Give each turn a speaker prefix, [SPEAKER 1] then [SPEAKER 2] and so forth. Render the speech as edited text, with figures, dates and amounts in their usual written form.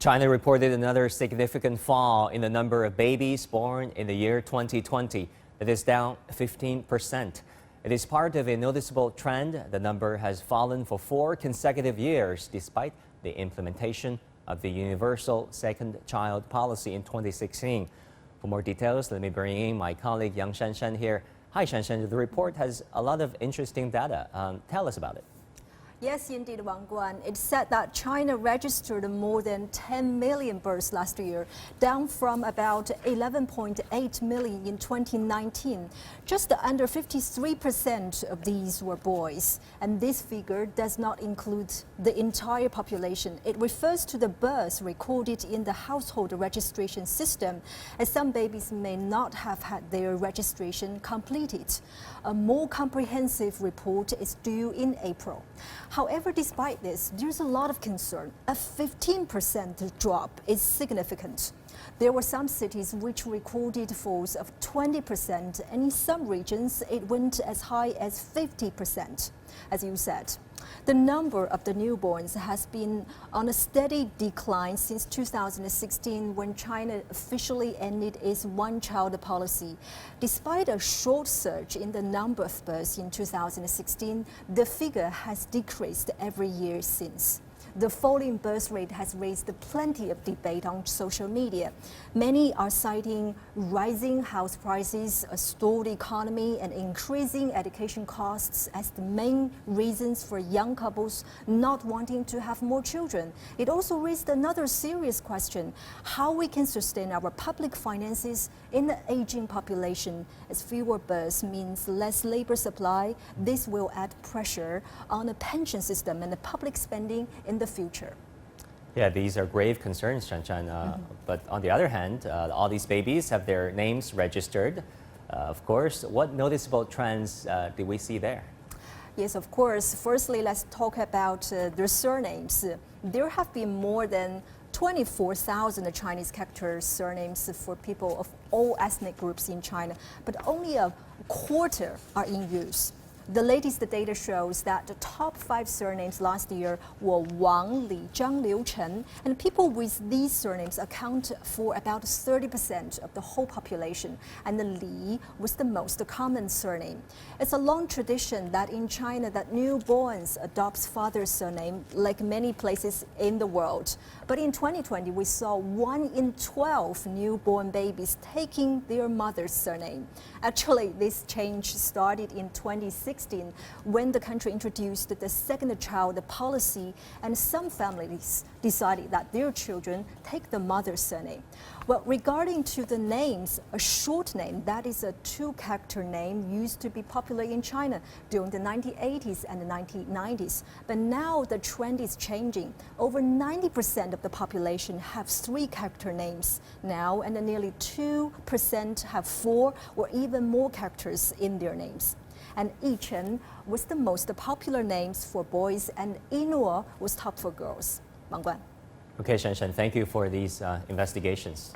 [SPEAKER 1] China reported another significant fall in the number of babies born in the year 2020. It is down 15%. It is part of a noticeable trend. The number has fallen for 4 consecutive years despite the implementation of the universal second child policy in 2016. For more details, let me bring in my colleague Yang Shanshan here. Hi Shanshan, the report has a lot of interesting data. Tell us about it.
[SPEAKER 2] Yes, indeed, Wang Guan. It said that China registered more than 10 million births last year, down from about 11.8 million in 2019. Just under 53% of these were boys. And this figure does not include the entire population. It refers to the births recorded in the household registration system, as some babies may not have had their registration completed. A more comprehensive report is due in April. However, despite this, there's a lot of concern. A 15% drop is significant. There were some cities which recorded falls of 20%, and in some regions it went as high as 50%. As you said, the number of the newborns has been on a steady decline since 2016, when China officially ended its one-child policy. Despite a short surge in the number of births in 2016, the figure has decreased every year since. The falling birth rate has raised plenty of debate on social media. Many are citing rising house prices, a stalled economy, and increasing education costs as the main reasons for young couples not wanting to have more children. It also raised another serious question: how we can sustain our public finances in the aging population. As fewer births means less labor supply, this will add pressure on the pension system and the public spending in the future.
[SPEAKER 1] Yeah, these are grave concerns, Shanshan. But on the other hand, all these babies have their names registered. Of course, what noticeable trends do we see there?
[SPEAKER 2] Yes, of course. Firstly, let's talk about their surnames. There have been more than 24,000 Chinese character surnames for people of all ethnic groups in China, but only a quarter are in use. The latest data shows that the top 5 surnames last year were Wang, Li, Zhang, Liu, Chen, and people with these surnames account for about 30% of the whole population, and the Li was the most common surname. It's a long tradition that in China that newborns adopts father's surname, like many places in the world. But in 2020, we saw 1 in 12 newborn babies taking their mother's surname. Actually, this change started in 2016, when the country introduced the second child policy, and some families decided that their children take the mother's surname. Well, regarding to the names, a short name, that is a 2-character name, used to be popular in China during the 1980s and the 1990s. But now the trend is changing. Over 90% of the population have 3-character names now, and nearly 2% have 4 or even more characters in their names. And Yichen was the most popular names for boys, and Yinluo was top for girls. Wang Guan.
[SPEAKER 1] Okay, Shanshan, thank you for these investigations.